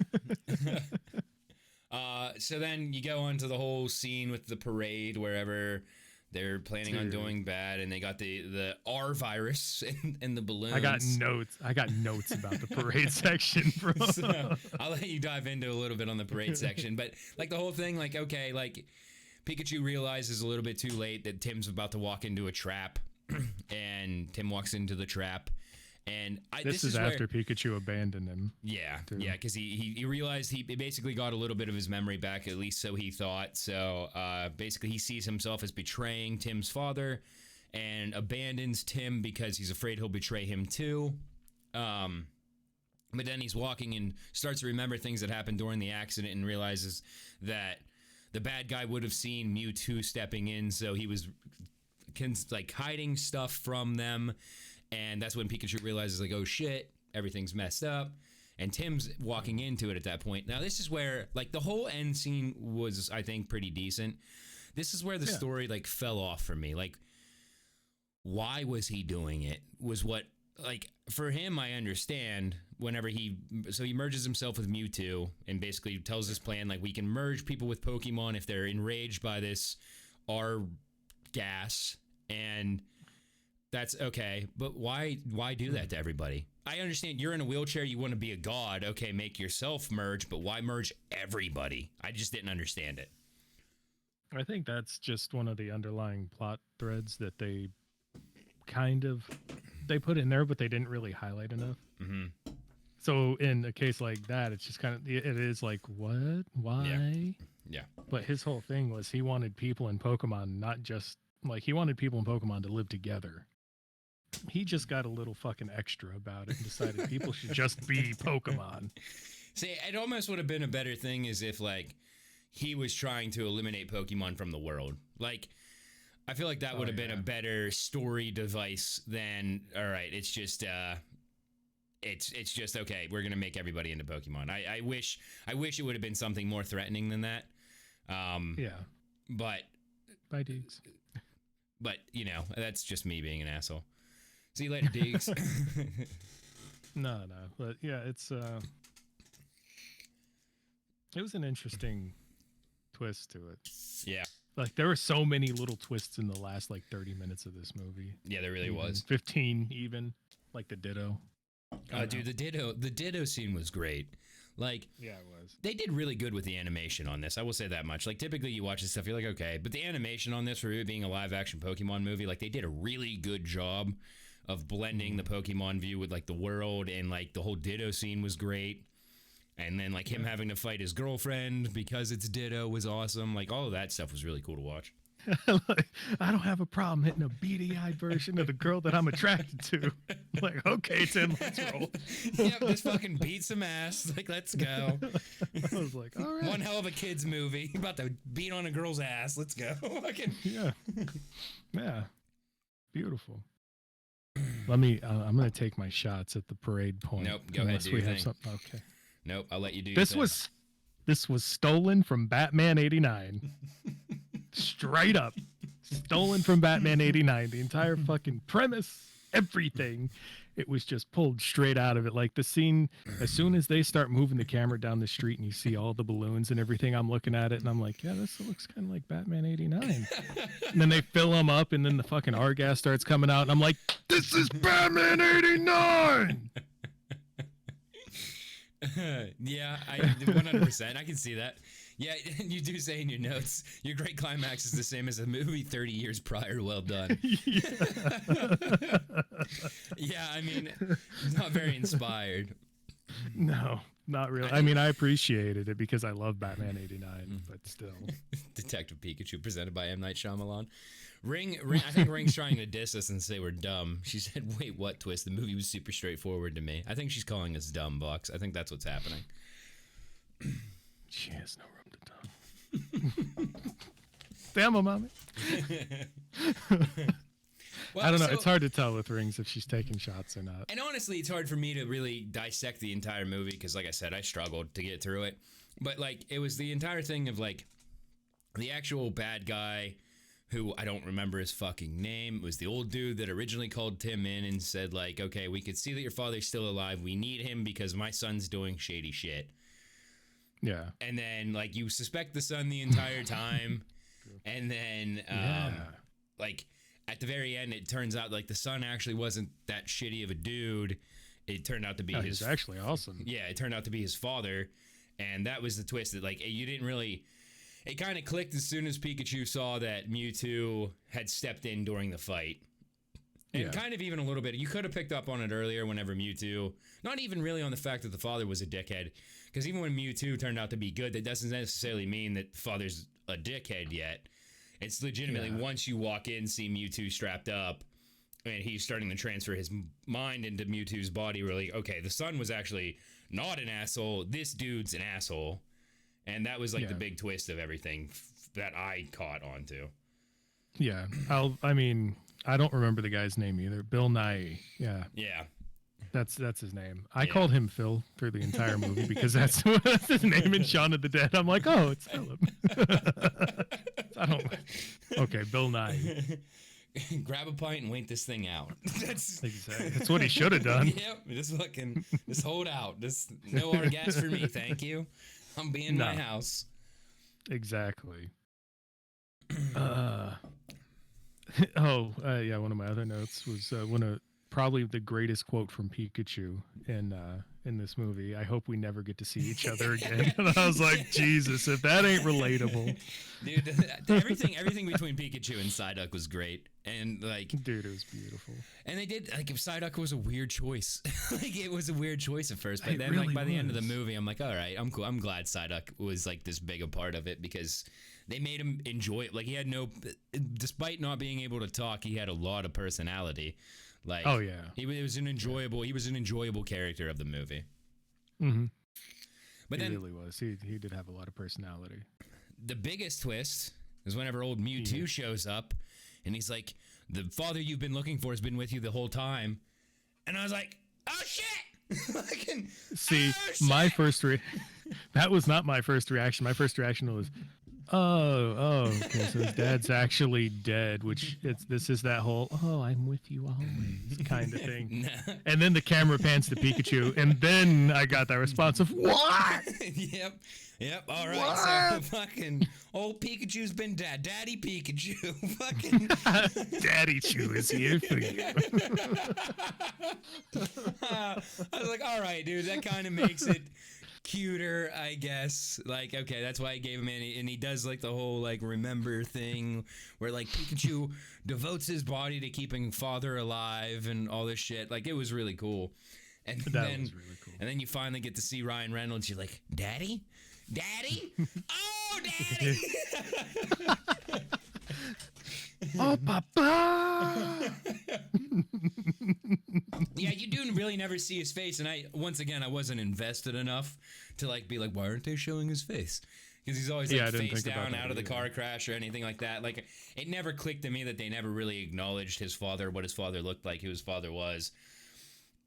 So then you go on to the whole scene with the parade wherever they're planning on doing bad, and they got the R virus and the balloons. I got notes about the parade section, bro. So I'll let you dive into a little bit on the parade section, but like the whole thing, like, okay, like Pikachu realizes a little bit too late that Tim's about to walk into a trap, and Tim walks into the trap. And this is after Pikachu abandoned him. Yeah, yeah, because he realized he basically got a little bit of his memory back, at least so he thought. So basically he sees himself as betraying Tim's father and abandons Tim because he's afraid he'll betray him too. But then he's walking and starts to remember things that happened during the accident and realizes that the bad guy would have seen Mewtwo stepping in, so he was like hiding stuff from them. And that's when Pikachu realizes, like, oh shit, everything's messed up. And Tim's walking into it at that point. Now, this is where, like, the whole end scene was, I think, pretty decent. This is where the story, like, fell off for me. Like, why was he doing it? Was what, like, for him, I understand whenever he merges himself with Mewtwo and basically tells his plan, like, we can merge people with Pokemon if they're enraged by this R gas. And that's okay, but why do that to everybody? I understand you're in a wheelchair, you want to be a god. Okay, make yourself merge, but why merge everybody? I just didn't understand it. I think that's just one of the underlying plot threads that they kind of they put in there, but they didn't really highlight enough. Mm-hmm. So in a case like that, it's just kind of, it is like, what? Why? Yeah. But his whole thing was he wanted people in Pokemon, not just like he wanted people in Pokemon to live together. He just got a little fucking extra about it and decided people should just be Pokemon. See, it almost would have been a better thing is if, like, he was trying to eliminate Pokemon from the world. Like, I feel like that would have been a better story device than, all right, it's just, it's just, okay, we're going to make everybody into Pokemon. I wish it would have been something more threatening than that. Yeah. But. Bye, Deeks. But, you know, that's just me being an asshole. See you later, Deeks. No. But, yeah, it was an interesting twist to it. Yeah. Like, there were so many little twists in the last, like, 30 minutes of this movie. Yeah, there really was. 15 even. Like the Ditto. Dude, the Ditto scene was great. Like, yeah, it was. They did really good with the animation on this. I will say that much. Like, typically you watch this stuff, you're like, okay, but the animation on this for it being a live action Pokemon movie, like, they did a really good job of blending the Pokemon view with, like, the world, and, like, the whole Ditto scene was great. And then, like, him having to fight his girlfriend because it's Ditto was awesome. Like, all of that stuff was really cool to watch. Like, I don't have a problem hitting a beady-eyed version of the girl that I'm attracted to. Like, okay, Tim, let's roll. Yep, just fucking beat some ass. Like, let's go. I was like, all right. One hell of a kid's movie. About to beat on a girl's ass. Let's go. Yeah. Yeah. Beautiful. I'm going to take my shots at the parade point. Nope, go ahead, do your thing. Okay. Nope, I'll let you do This was stolen from Batman 89. Straight up. Stolen from Batman 89. The entire fucking premise, everything. It was just pulled straight out of it. Like the scene, as soon as they start moving the camera down the street and you see all the balloons and everything, I'm looking at it and I'm like, yeah, this looks kind of like Batman 89. And then they fill them up and then the fucking R-gas starts coming out and I'm like, this is Batman 89! Yeah, 100%. I can see that. Yeah, you do say in your notes, your great climax is the same as a movie 30 years prior. Well done. Yeah, I mean, not very inspired. No, not really. I mean, I appreciated it because I love Batman 89, but still. Detective Pikachu presented by M. Night Shyamalan. Ring, I think Ring's trying to diss us and say we're dumb. She said, wait, what twist? The movie was super straightforward to me. I think she's calling us dumb, Vox. I think that's what's happening. She has no room to talk. Damn, mommy. Well, I don't know. It's hard to tell with Rings if she's taking shots or not. And honestly, it's hard for me to really dissect the entire movie because, like I said, I struggled to get through it. But, like, it was the entire thing of, like, the actual bad guy who I don't remember his fucking name. It was the old dude that originally called Tim in and said, like, okay, we could see that your father's still alive. We need him because my son's doing shady shit. Yeah. And then, like, you suspect the son the entire time. And then, like, at the very end, it turns out, like, the son actually wasn't that shitty of a dude. It turned out to be he's actually awesome. Yeah, it turned out to be his father. And that was the twist that, like, you didn't really... It kind of clicked as soon as Pikachu saw that Mewtwo had stepped in during the fight. And kind of even a little bit, you could have picked up on it earlier whenever Mewtwo, not even really on the fact that the father was a dickhead, because even when Mewtwo turned out to be good, that doesn't necessarily mean that the father's a dickhead yet. It's legitimately once you walk in, see Mewtwo strapped up, and he's starting to transfer his mind into Mewtwo's body, we're like, okay, the son was actually not an asshole, this dude's an asshole. And that was, like, the big twist of everything that I caught on to. Yeah. I mean, I don't remember the guy's name either. Bill Nye. Yeah. Yeah. That's his name. I called him Phil through the entire movie because that's his name in Shaun of the Dead. I'm like, oh, it's Philip. Okay, Bill Nye. Grab a pint and wait this thing out. That's what he should have done. Yep. Just hold out. Just no more gas for me. Thank you. I'm being in my house. Exactly. One of my other notes was probably the greatest quote from Pikachu in in this movie. I hope we never get to see each other again. And I was like, Jesus, if that ain't relatable. Dude, everything between Pikachu and Psyduck was great. And like, dude, it was beautiful. And they did, like, if Psyduck was a weird choice. Like, it was a weird choice at first, but It then really like by the end of the was. movie, I'm like, all right, I'm cool. I'm glad Psyduck was like this big a part of it, because they made him enjoy it. Like, he had no, despite not being able to talk, he had a lot of personality. Like, Oh yeah. he was an enjoyable character of the movie. Mm-hmm. But He then really was. He did have a lot of personality. the biggest twist is whenever old Mewtwo shows up, and he's like, the father you've been looking for has been with you the whole time. And I was like, oh shit! Fucking, See, oh, shit! my first that was not my first reaction. My first reaction was, okay, so his dad's actually dead, which this is that whole, oh, I'm with you always kind of thing. Nah. And then the camera pans to Pikachu, and then I got that response of, what? Yep, all right, so fucking old Pikachu's been dead. Daddy Pikachu, fucking. Daddy Chew is here for you. I was like, all right, dude, that kind of makes it cuter, I guess. Like, okay, that's why I gave him in, and he does like the whole like remember thing where like Pikachu devotes his body to keeping father alive and all this shit. Like, it was really cool. And That then, was really cool. And then you finally get to see Ryan Reynolds. You're like, Daddy? Daddy? Oh, Daddy! Oh, Papa! Yeah, you do really never see his face, and I wasn't invested enough to like be like, why aren't they showing his face? Because he's always like I didn't face think about down that out of the either. car crash or anything like that. Like, it never clicked to me that they never really acknowledged his father, what his father looked like, who his father was,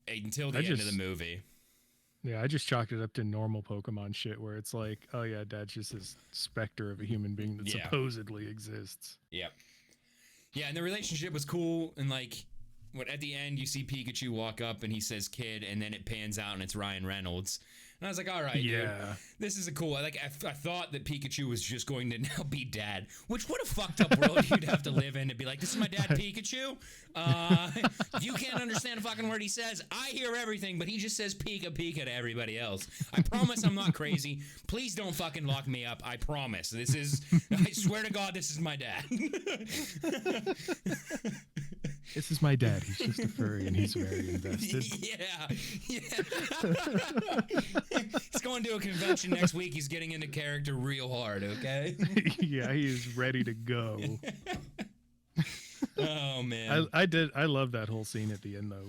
until the end of the movie. Yeah, I just chalked it up to normal Pokemon shit where it's like, oh yeah, dad's just this specter of a human being that Yeah. supposedly exists. Yeah. Yeah, and the relationship was cool, and like, at the end you see Pikachu walk up and he says kid, and then it pans out and it's Ryan Reynolds. And I was like, all right, dude, this is a cool, like, I thought that Pikachu was just going to now be dad, which what a fucked up world you'd have to live in to be like, this is my dad Pikachu? You can't understand a fucking word he says. I hear everything, but he just says Pika Pika to everybody else. I promise I'm not crazy. Please don't fucking lock me up. I promise. I swear to God, this is my dad. This is my dad. He's just a furry and he's very invested. Yeah. He's going to a convention next week. He's getting into character real hard, okay? Yeah, he is ready to go. Oh, man. I love that whole scene at the end though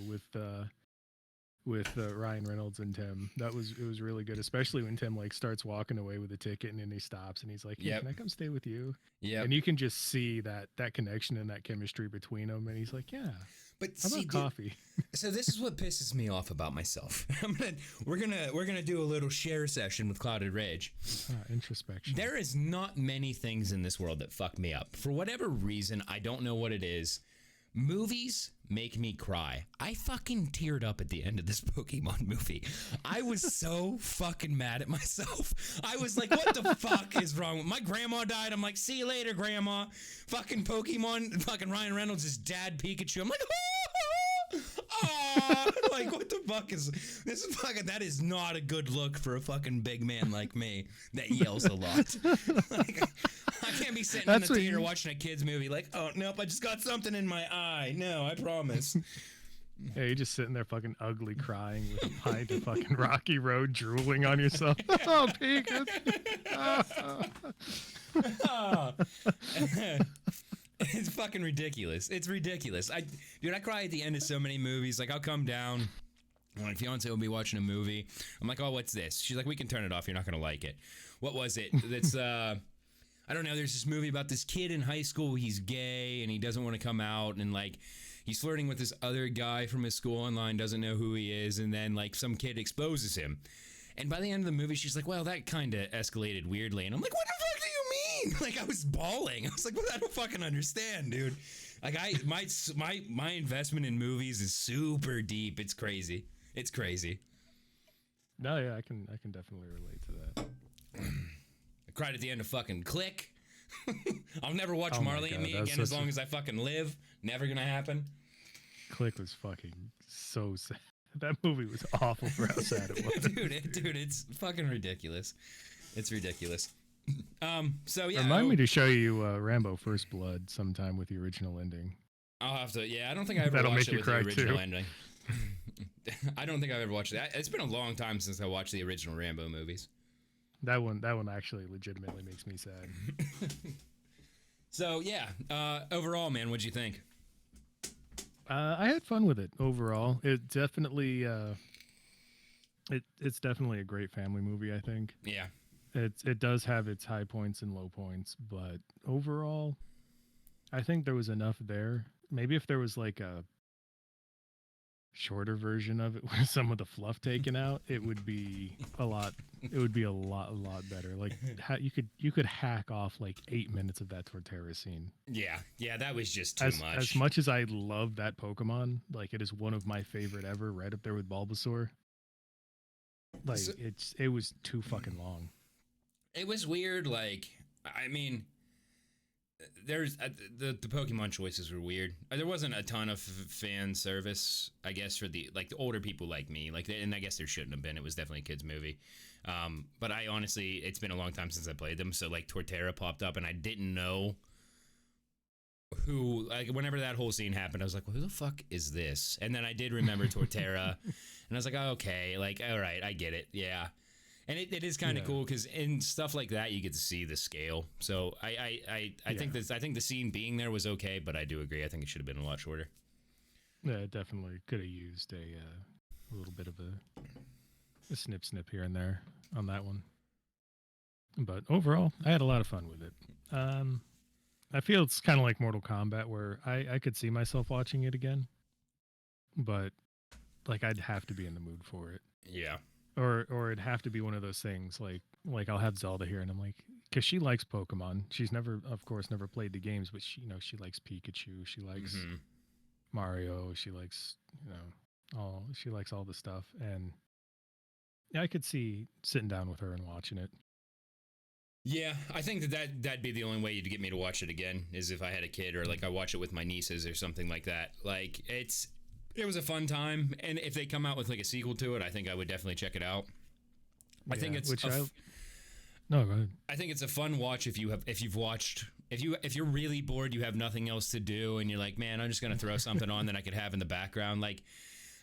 with Ryan Reynolds and Tim. It was really good, especially when Tim like starts walking away with the ticket and then he stops and he's like, hey, can I come stay with you? Yeah. And you can just see that connection and that chemistry between them, and he's like, yeah. But How see, about coffee? So this is what pisses me off about myself. We're gonna do a little share session with CloudedRage. Introspection. There is not many things in this world that fuck me up. For whatever reason, I don't know what it is. Movies make me cry. I fucking teared up at the end of this Pokemon movie. I was so fucking mad at myself. I was like, what the fuck is wrong with my grandma died? I'm like, see you later, grandma. Fucking Pokemon, fucking Ryan Reynolds' dad Pikachu. I'm like, oh, like, what the fuck is this? Is fucking, that is not a good look for a fucking big man like me that yells a lot. Like, I can't be sitting in the theater watching a kid's movie like, oh, nope, I just got something in my eye. No, I promise. Yeah, you're just sitting there fucking ugly crying with a pint of fucking Rocky Road drooling on yourself. Oh, Pikachu. It's fucking ridiculous. It's ridiculous. Dude, I cry at the end of so many movies. Like, I'll come down. My fiance will be watching a movie. I'm like, oh, what's this? She's like, we can turn it off. You're not going to like it. What was it? That's, I don't know. There's this movie about this kid in high school. He's gay and he doesn't want to come out. And like, he's flirting with this other guy from his school online, doesn't know who he is. And then like some kid exposes him. And by the end of the movie, she's like, well, that kind of escalated weirdly. And I'm like, what the fuck do you mean? Like, I was bawling. I was like, well, I don't fucking understand, dude. Like, my investment in movies is super deep. It's crazy. It's crazy. No, yeah, I can definitely relate to that. I cried at the end of fucking Click. I'll never watch Oh my Marley and God, Me that's again as such long a- as I fucking live. Never gonna happen. Click was fucking so sad. That movie was awful for how sad it was. dude, it's fucking ridiculous. It's ridiculous. So yeah, Remind me to show you Rambo: First Blood sometime with the original ending. I'll have to. Yeah, I don't think I ever That'll watched make it you with the cry, original too. ending. I don't think I've ever watched it. It's been a long time since I watched the original Rambo movies. That one actually legitimately makes me sad. So yeah, overall, man, what'd you think? I had fun with it overall. It definitely it's definitely a great family movie, I think. Yeah. It does have its high points and low points, but overall I think there was enough there. Maybe if there was like a shorter version of it with some of the fluff taken out, it would be a lot better. Like you could hack off like 8 minutes of that Torterra scene. Yeah, that was just too much. As much as I love that Pokemon, like it is one of my favorite ever, right up there with Bulbasaur. Like it was too fucking long. It was weird. Like, I mean, there's the Pokemon choices were weird. There wasn't a ton of fan service, I guess, for the older people like me. And I guess there shouldn't have been. It was definitely a kids movie. But I honestly, it's been a long time since I played them. So like Torterra popped up, and I didn't know who. Like whenever that whole scene happened, I was like, well, who the fuck is this? And then I did remember Torterra, and I was like, oh, okay, like all right, I get it, yeah. And it is kind of cool because in stuff like that you get to see the scale. So I think the scene being there was okay, but I do agree. I think it should have been a lot shorter. Yeah, it definitely could have used a little bit of a snip here and there on that one. But overall, I had a lot of fun with it. I feel it's kind of like Mortal Kombat, where I could see myself watching it again, but like I'd have to be in the mood for it. Yeah. Or it'd have to be one of those things like I'll have Zelda here and I'm like, because she likes Pokemon. She's never played the games, but she likes Pikachu. She likes Mario. She likes she likes all the stuff, and yeah, I could see sitting down with her and watching it. Yeah, I think that'd be the only way you'd get me to watch it again is if I had a kid or like I watch it with my nieces or something like that. Like it was a fun time, and if they come out with like a sequel to it, I think I would definitely check it out. I think it's no, go ahead. I think it's a fun watch if you're really bored, you have nothing else to do, and you're like, man, I'm just gonna throw something on that I could have in the background. Like,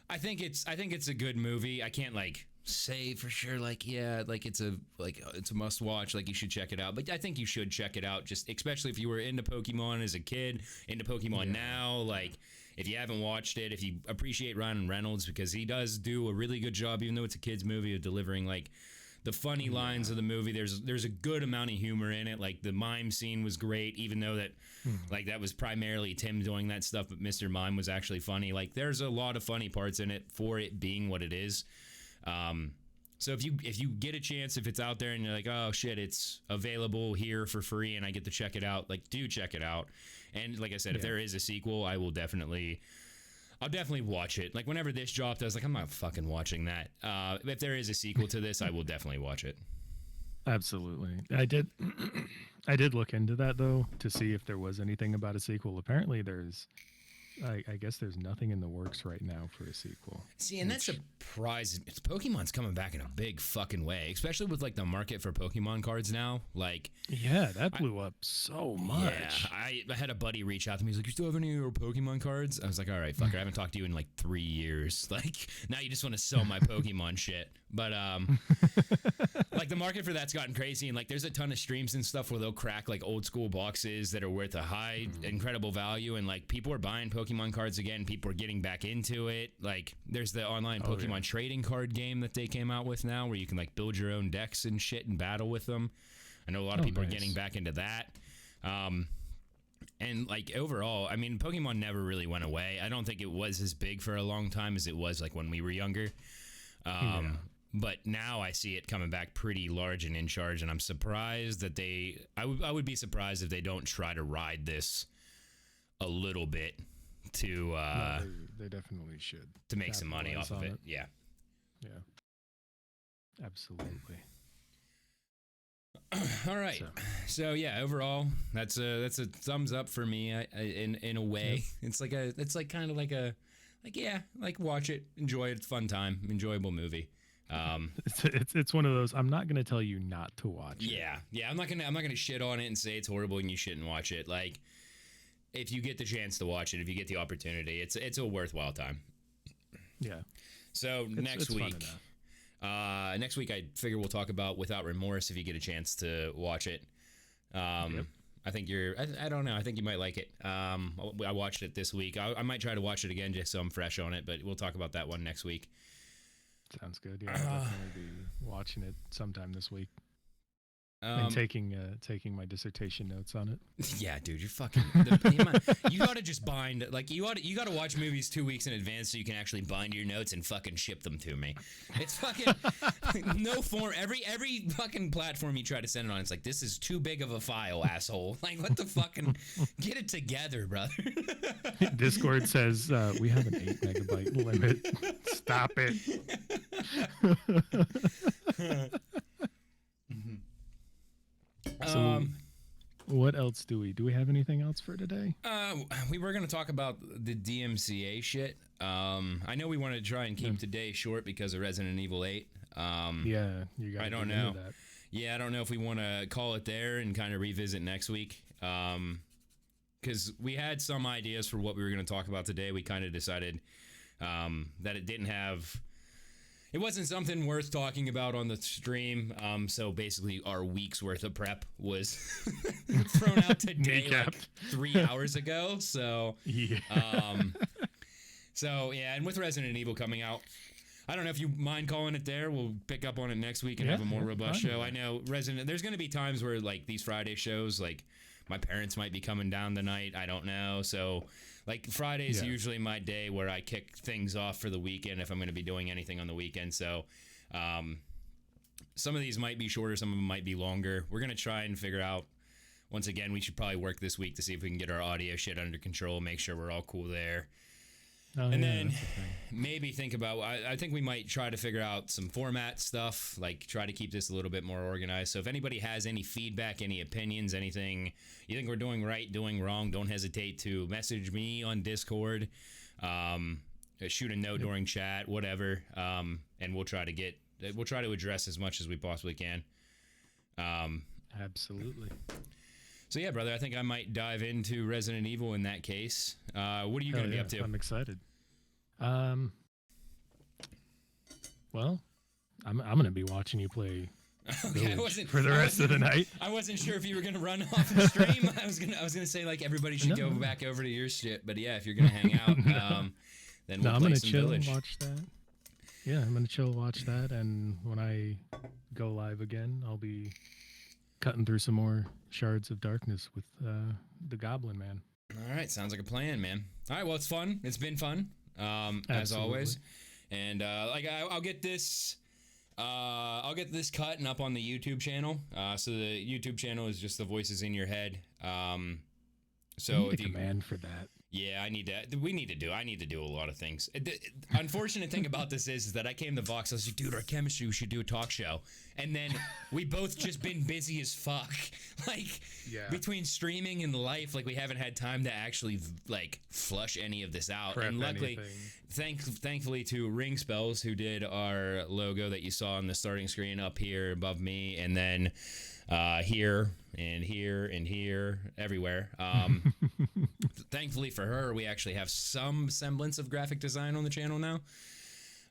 I think it's a good movie. I can't like say for sure like yeah, like it's a must watch. Like you should check it out, but I think you should check it out. Just especially if you were into Pokemon as a kid, into Pokemon now, like. If you haven't watched it, if you appreciate Ryan Reynolds, because he does do a really good job, even though it's a kid's movie, of delivering like the funny lines of the movie. There's a good amount of humor in it. Like the mime scene was great, even though that like that was primarily Tim doing that stuff, but Mr. Mime was actually funny. Like there's a lot of funny parts in it for it being what it is. So if you get a chance, if it's out there and you're like, oh shit, it's available here for free and I get to check it out, like do check it out. And like I said, if there is a sequel, I'll definitely watch it. Like whenever this dropped, I was like, I'm not fucking watching that. If there is a sequel to this, I will definitely watch it. Absolutely. I did look into that though to see if there was anything about a sequel. Apparently I guess there's nothing in the works right now for a sequel. See, and that surprises me. Pokemon's coming back in a big fucking way, especially with like the market for Pokemon cards now. Like, yeah, that blew up so much. Yeah, I had a buddy reach out to me. He's like, "You still have any of your Pokemon cards?" I was like, "All right, fucker, I haven't talked to you in like 3 years. Like, now you just want to sell my Pokemon shit." But like the market for that's gotten crazy, and like there's a ton of streams and stuff where they'll crack like old school boxes that are worth a high, incredible value, and like people are buying Pokemon cards again. People are getting back into it. Like there's the online Pokemon trading card game that they came out with now, where you can like build your own decks and shit and battle with them. I know a lot of people are getting back into that. And like overall, I mean, Pokemon never really went away. I don't think it was as big for a long time as it was like when we were younger. But now I see it coming back pretty large and in charge, and I'm surprised that I would be surprised if they don't try to ride this a little bit to they definitely should to make some money off of it. Yeah absolutely. All right, so yeah, overall that's a thumbs up for me. In a way, it's kind of like a like, yeah, like watch it, enjoy it. It's a fun time, enjoyable movie. It's one of those. I'm not gonna tell you not to watch it. Yeah. I'm not gonna shit on it and say it's horrible and you shouldn't watch it. Like, if you get the chance to watch it, if you get the opportunity, it's a worthwhile time. Yeah. So next week, I figure we'll talk about Without Remorse if you get a chance to watch it. Yep. I think I don't know. I think you might like it. I watched it this week. I might try to watch it again just so I'm fresh on it, but we'll talk about that one next week. Sounds good. Yeah, I'll definitely be watching it sometime this week. And taking my dissertation notes on it. Yeah, dude, you're fucking. You gotta just bind, like, you gotta watch movies 2 weeks in advance so you can actually bind your notes and fucking ship them to me. It's fucking no form. Every fucking platform you try to send it on, it's like, this is too big of a file, asshole. Like, what the fucking get it together, brother. Discord says we have an 8 megabyte limit. Stop it. So, what else do we have anything else for today? We were going to talk about the DMCA shit. I know we wanted to try and keep today short because of Resident Evil 8. Yeah, you got. I don't know. That. Yeah, I don't know if we want to call it there and kind of revisit next week. Because we had some ideas for what we were going to talk about today. We kind of decided that it wasn't something worth talking about on the stream. So basically our week's worth of prep was thrown out today like 3 hours ago. So, yeah. And with Resident Evil coming out, I don't know if you mind calling it there. We'll pick up on it next week and have a more robust show. I know there's going to be times where, like, these Friday shows, like, my parents might be coming down tonight. I don't know. So, like, Friday's usually my day where I kick things off for the weekend if I'm going to be doing anything on the weekend. So, some of these might be shorter. Some of them might be longer. We're going to try and figure out, once again, we should probably work this week to see if we can get our audio shit under control, make sure we're all cool there. And then maybe think about, I think we might try to figure out some format stuff, like try to keep this a little bit more organized. So if anybody has any feedback, any opinions, anything you think we're doing right, doing wrong, don't hesitate to message me on Discord, shoot a note during chat, whatever, and we'll try to address as much as we possibly can. Absolutely. So yeah, brother, I think I might dive into Resident Evil in that case. What are you going to be up to? I'm excited. Well, I'm going to be watching you play for the rest of the night. I wasn't sure if you were going to run off the stream. I was going to say, like, everybody should go back over to your shit. But yeah, if you're going to hang out, then we'll play some Village. I'm going to chill and watch that. Yeah, I'm going to chill, watch that, and when I go live again, I'll be cutting through some more Shards of Darkness with the Goblin Man. All right, sounds like a plan, man. All right, well, it's fun. It's been fun, as always. And I'll get this cut and up on the YouTube channel. So the YouTube channel is just the voices in your head. So if you command for that. Yeah, I need to do a lot of things. The unfortunate thing about this is that I came to Vox. I was like, dude, our chemistry, we should do a talk show. And then we both just been busy as fuck. Like, between streaming and life, like, we haven't had time to actually, like, flush any of this out. Prep and luckily, thankfully to Ring Spells, who did our logo that you saw on the starting screen up here above me, and then here and here and here, everywhere. Thankfully for her, we actually have some semblance of graphic design on the channel now.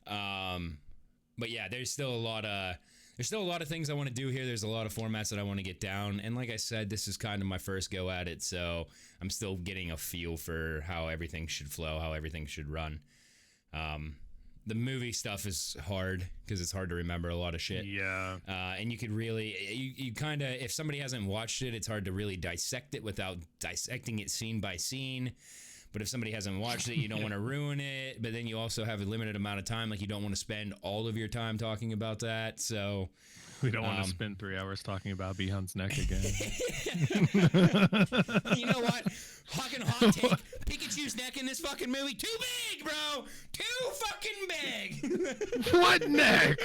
But yeah, there's still a lot of things I want to do here. There's a lot of formats that I want to get down. And like I said, this is kind of my first go at it. So I'm still getting a feel for how everything should flow, how everything should run. The movie stuff is hard because it's hard to remember a lot of shit. Yeah. And you could really, you kind of, if somebody hasn't watched it, it's hard to really dissect it without dissecting it scene by scene. But if somebody hasn't watched it, you don't want to ruin it. But then you also have a limited amount of time. Like, you don't want to spend all of your time talking about that. So we don't want to spend 3 hours talking about Bihun's neck again. You know what? Hot take. Pikachu's his neck in this fucking movie. Too big, bro. Too fucking big. What neck?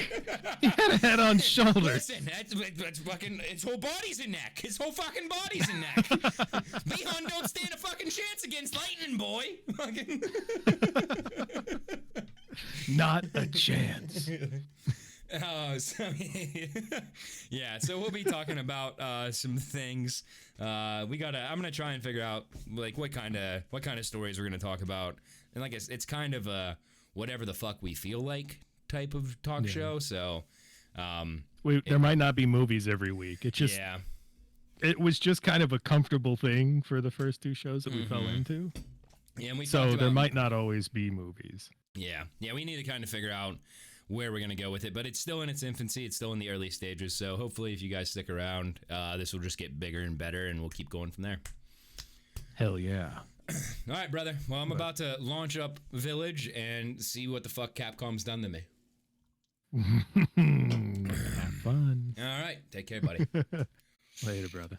He had a head-on shoulder. Listen, that's fucking. His whole body's a neck. His whole fucking body's a neck. Bihan don't stand a fucking chance against Lightning Boy. Fucking. Not a chance. Oh, so yeah. So we'll be talking about some things. I'm gonna try and figure out like what kind of stories we're gonna talk about, and like it's kind of a whatever the fuck we feel like type of talk show. So, there might not be movies every week. It just it was just kind of a comfortable thing for the first two shows that we fell into. Yeah, and there might not always be movies. Yeah, we need to kind of figure out where we're going to go with it, but it's still in its infancy. It's still in the early stages, so hopefully if you guys stick around, this will just get bigger and better, and we'll keep going from there. Hell yeah. All right, brother. Well, I'm about to launch up Village and see what the fuck Capcom's done to me. Have fun. All right. Take care, buddy. Later, brother.